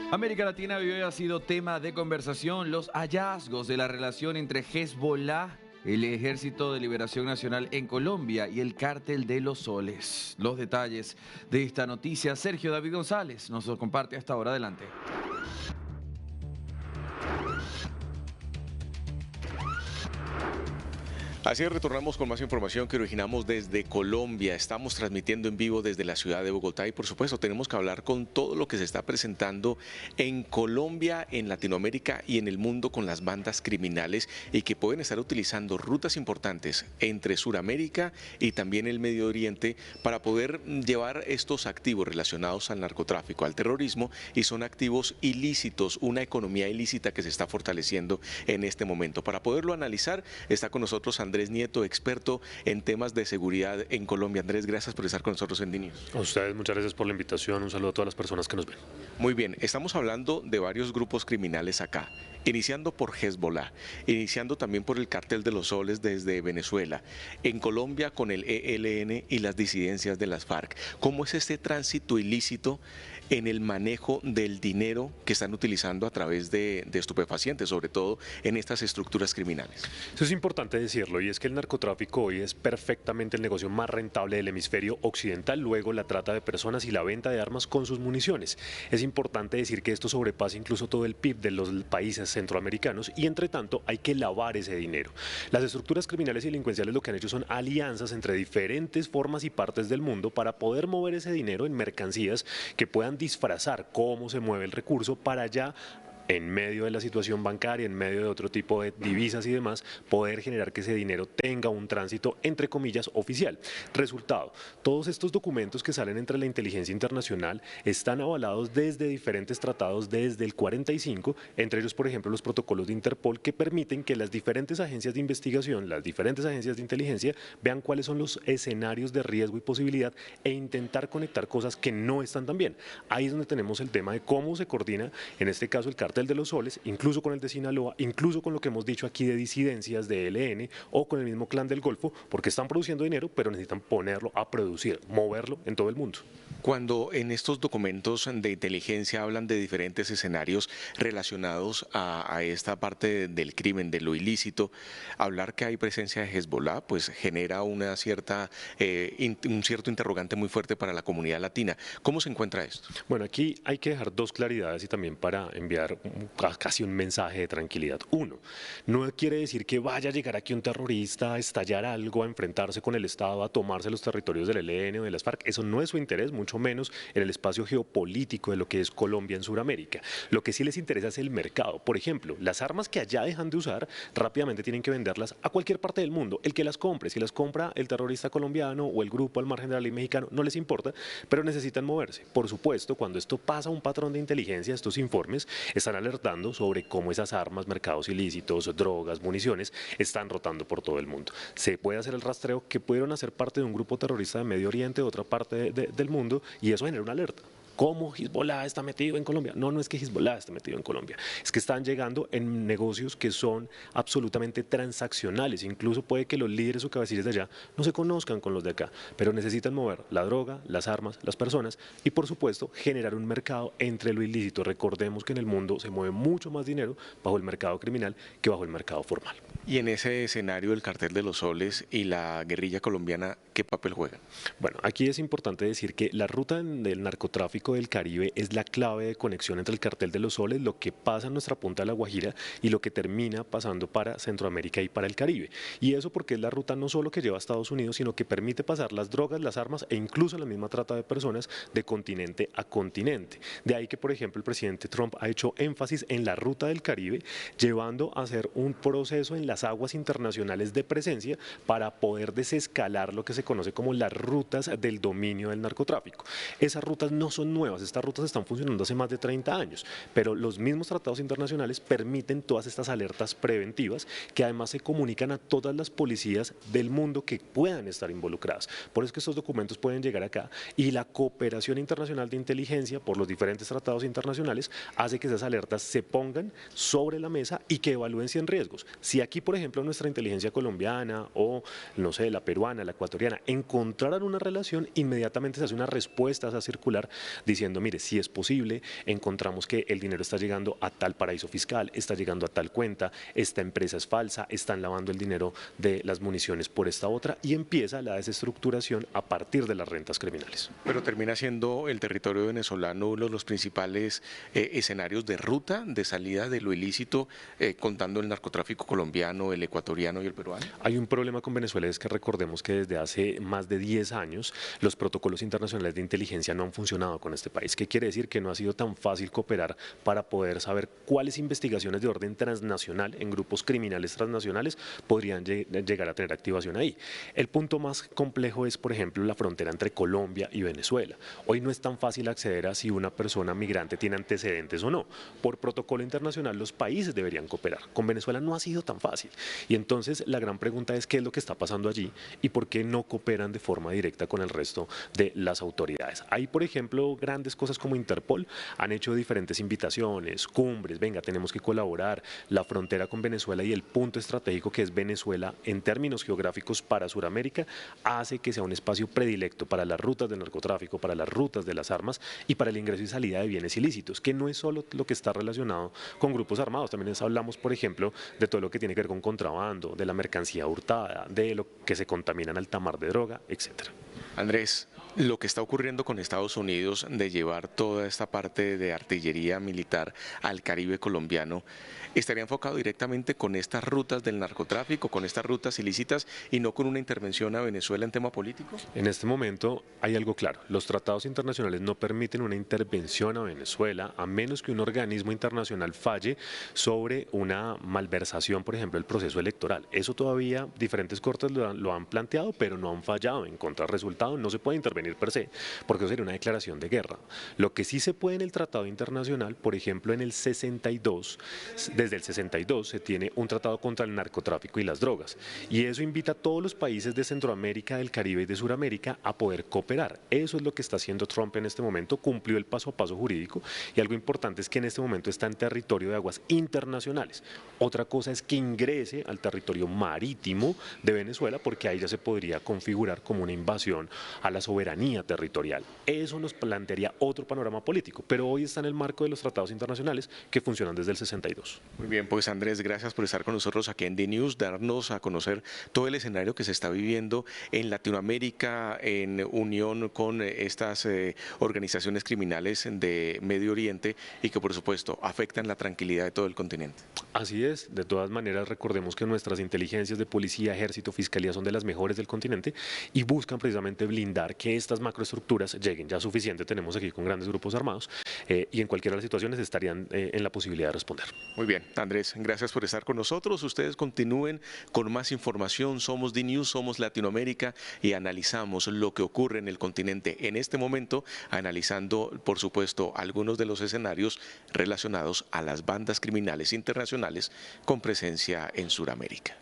América Latina hoy ha sido tema de conversación los hallazgos de la relación entre Hezbollah, el Ejército de Liberación Nacional en Colombia y el Cártel de los Soles. Los detalles de esta noticia, Sergio David González nos lo comparte hasta ahora. Adelante. Así es, retornamos con más información que originamos desde Colombia. Estamos transmitiendo en vivo desde la ciudad de Bogotá y por supuesto tenemos que hablar con todo lo que se está presentando en Colombia, en Latinoamérica y en el mundo con las bandas criminales y que pueden estar utilizando rutas importantes entre Sudamérica y también el Medio Oriente para poder llevar estos activos relacionados al narcotráfico, al terrorismo, y son activos ilícitos, una economía ilícita que se está fortaleciendo en este momento. Para poderlo analizar está con nosotros Andrés Nieto, experto en temas de seguridad en Colombia. Andrés, gracias por estar con nosotros en DNews. A ustedes, muchas gracias por la invitación. Un saludo a todas las personas que nos ven. Muy bien, estamos hablando de varios grupos criminales acá, iniciando por Hezbollah, iniciando también por el Cártel de los Soles desde Venezuela, en Colombia con el ELN y las disidencias de las FARC. ¿Cómo es este tránsito ilícito en el manejo del dinero que están utilizando a través de estupefacientes, sobre todo en estas estructuras criminales? Eso es importante decirlo, y es que el narcotráfico hoy es perfectamente el negocio más rentable del hemisferio occidental, luego la trata de personas y la venta de armas con sus municiones. Es importante decir que esto sobrepasa incluso todo el PIB de los países centroamericanos y entre tanto hay que lavar ese dinero. Las estructuras criminales y delincuenciales lo que han hecho son alianzas entre diferentes formas y partes del mundo para poder mover ese dinero en mercancías que puedan disfrazar cómo se mueve el recurso para ya, en medio de la situación bancaria, en medio de otro tipo de divisas y demás, poder generar que ese dinero tenga un tránsito, entre comillas, oficial. Resultado, todos estos documentos que salen entre la inteligencia internacional están avalados desde diferentes tratados desde el 45, entre ellos, por ejemplo, los protocolos de Interpol que permiten que las diferentes agencias de investigación, las diferentes agencias de inteligencia, vean cuáles son los escenarios de riesgo y posibilidad e intentar conectar cosas que no están tan bien. Ahí es donde tenemos el tema de cómo se coordina, en este caso, el Cártel de los Soles, incluso con el de Sinaloa, incluso con lo que hemos dicho aquí de disidencias de ELN o con el mismo Clan del Golfo, porque están produciendo dinero, pero necesitan ponerlo a producir, moverlo en todo el mundo. Cuando en estos documentos de inteligencia hablan de diferentes escenarios relacionados a esta parte del crimen, de lo ilícito, hablar que hay presencia de Hezbollah, pues genera un cierto interrogante muy fuerte para la comunidad latina. ¿Cómo se encuentra esto? Bueno, aquí hay que dejar dos claridades y también para enviar casi un mensaje de tranquilidad. Uno, no quiere decir que vaya a llegar aquí un terrorista a estallar algo, a enfrentarse con el Estado, a tomarse los territorios del ELN o de las FARC. Eso no es su interés, mucho menos en el espacio geopolítico de lo que es Colombia en Sudamérica. Lo que sí les interesa es el mercado. Por ejemplo, las armas que allá dejan de usar, rápidamente tienen que venderlas a cualquier parte del mundo. El que las compre, si las compra el terrorista colombiano o el grupo al margen de la ley mexicano, no les importa, pero necesitan moverse. Por supuesto, cuando esto pasa a un patrón de inteligencia, estos informes están alertando sobre cómo esas armas, mercados ilícitos, drogas, municiones, están rotando por todo el mundo. Se puede hacer el rastreo que pudieron hacer parte de un grupo terrorista de Medio Oriente, de otra parte del mundo, y eso genera una alerta. ¿Cómo Hezbollah está metido en Colombia? No, no es que Hezbollah esté metido en Colombia, es que están llegando en negocios que son absolutamente transaccionales. Incluso puede que los líderes o cabecillas de allá no se conozcan con los de acá, pero necesitan mover la droga, las armas, las personas y, por supuesto, generar un mercado entre lo ilícito. Recordemos que en el mundo se mueve mucho más dinero bajo el mercado criminal que bajo el mercado formal. Y en ese escenario el Cártel de los Soles y la guerrilla colombiana, ¿qué papel juegan? Bueno, aquí es importante decir que la ruta del narcotráfico del Caribe es la clave de conexión entre el Cártel de los Soles, lo que pasa en nuestra punta de la Guajira y lo que termina pasando para Centroamérica y para el Caribe. Y eso porque es la ruta no solo que lleva a Estados Unidos, sino que permite pasar las drogas, las armas e incluso la misma trata de personas de continente a continente. De ahí que, por ejemplo, el presidente Trump ha hecho énfasis en la ruta del Caribe, llevando a hacer un proceso en las aguas internacionales de presencia para poder desescalar lo que se conoce como las rutas del dominio del narcotráfico. Esas rutas no son nuevas, estas rutas están funcionando hace más de 30 años, pero los mismos tratados internacionales permiten todas estas alertas preventivas que además se comunican a todas las policías del mundo que puedan estar involucradas. Por eso es que estos documentos pueden llegar acá y la cooperación internacional de inteligencia por los diferentes tratados internacionales hace que esas alertas se pongan sobre la mesa y que evalúen si hay riesgos. Si aquí, por ejemplo, nuestra inteligencia colombiana o, no sé, la peruana, la ecuatoriana persona encontraran una relación, inmediatamente se hace una respuesta a esa circular diciendo, mire, si es posible, encontramos que el dinero está llegando a tal paraíso fiscal, está llegando a tal cuenta, esta empresa es falsa, están lavando el dinero de las municiones por esta otra, y empieza la desestructuración a partir de las rentas criminales. Pero termina siendo el territorio venezolano uno de los principales escenarios de ruta, de salida de lo ilícito, contando el narcotráfico colombiano, el ecuatoriano y el peruano. Hay un problema con Venezuela, es que recordemos que desde hace más de 10 años los protocolos internacionales de inteligencia no han funcionado con este país. ¿Qué quiere decir? Que no ha sido tan fácil cooperar para poder saber cuáles investigaciones de orden transnacional en grupos criminales transnacionales podrían llegar a tener activación ahí. El punto más complejo es, por ejemplo, la frontera entre Colombia y Venezuela. Hoy no es tan fácil acceder a si una persona migrante tiene antecedentes o no. Por protocolo internacional los países deberían cooperar. Con Venezuela no ha sido tan fácil. Y entonces la gran pregunta es qué es lo que está pasando allí y por qué no cooperan de forma directa con el resto de las autoridades. Hay, por ejemplo, grandes cosas como Interpol, han hecho diferentes invitaciones, cumbres, venga, tenemos que colaborar, la frontera con Venezuela y el punto estratégico que es Venezuela en términos geográficos para Sudamérica hace que sea un espacio predilecto para las rutas del narcotráfico, para las rutas de las armas y para el ingreso y salida de bienes ilícitos, que no es solo lo que está relacionado con grupos armados, también hablamos, por ejemplo, de todo lo que tiene que ver con contrabando, de la mercancía hurtada, de lo que se contamina en alta mar de droga, etcétera. Andrés, lo que está ocurriendo con Estados Unidos de llevar toda esta parte de artillería militar al Caribe colombiano, estaría enfocado directamente con estas rutas del narcotráfico, con estas rutas ilícitas y no con una intervención a Venezuela en tema político? En este momento hay algo claro, los tratados internacionales no permiten una intervención a Venezuela a menos que un organismo internacional falle sobre una malversación, por ejemplo, el proceso electoral. Eso todavía diferentes cortes lo han planteado, pero no han fallado en contra del resultado, no se puede intervenir per se, porque eso sería una declaración de guerra. Lo que sí se puede en el tratado internacional, por ejemplo, en el 62, desde el 62 se tiene un tratado contra el narcotráfico y las drogas, y eso invita a todos los países de Centroamérica, del Caribe y de Sudamérica a poder cooperar. Eso es lo que está haciendo Trump en este momento, cumplió el paso a paso jurídico, y algo importante es que en este momento está en territorio de aguas internacionales. Otra cosa es que ingrese al territorio marítimo de Venezuela, porque ahí ya se podría configurar como una invasión a la soberanía territorial. Eso nos plantearía otro panorama político, pero hoy está en el marco de los tratados internacionales que funcionan desde el 62. Muy bien, pues Andrés, gracias por estar con nosotros aquí en DNews, darnos a conocer todo el escenario que se está viviendo en Latinoamérica en unión con estas organizaciones criminales de Medio Oriente y que por supuesto afectan la tranquilidad de todo el continente. Así es, de todas maneras recordemos que nuestras inteligencias de policía, ejército, fiscalía son de las mejores del continente y buscan precisamente blindar que estas macroestructuras lleguen. Ya suficiente tenemos aquí con grandes grupos armados y en cualquiera de las situaciones estarían en la posibilidad de responder. Muy bien, Andrés, gracias por estar con nosotros. Ustedes continúen con más información. Somos DNews, somos Latinoamérica y analizamos lo que ocurre en el continente en este momento, analizando, por supuesto, algunos de los escenarios relacionados a las bandas criminales internacionales con presencia en Sudamérica.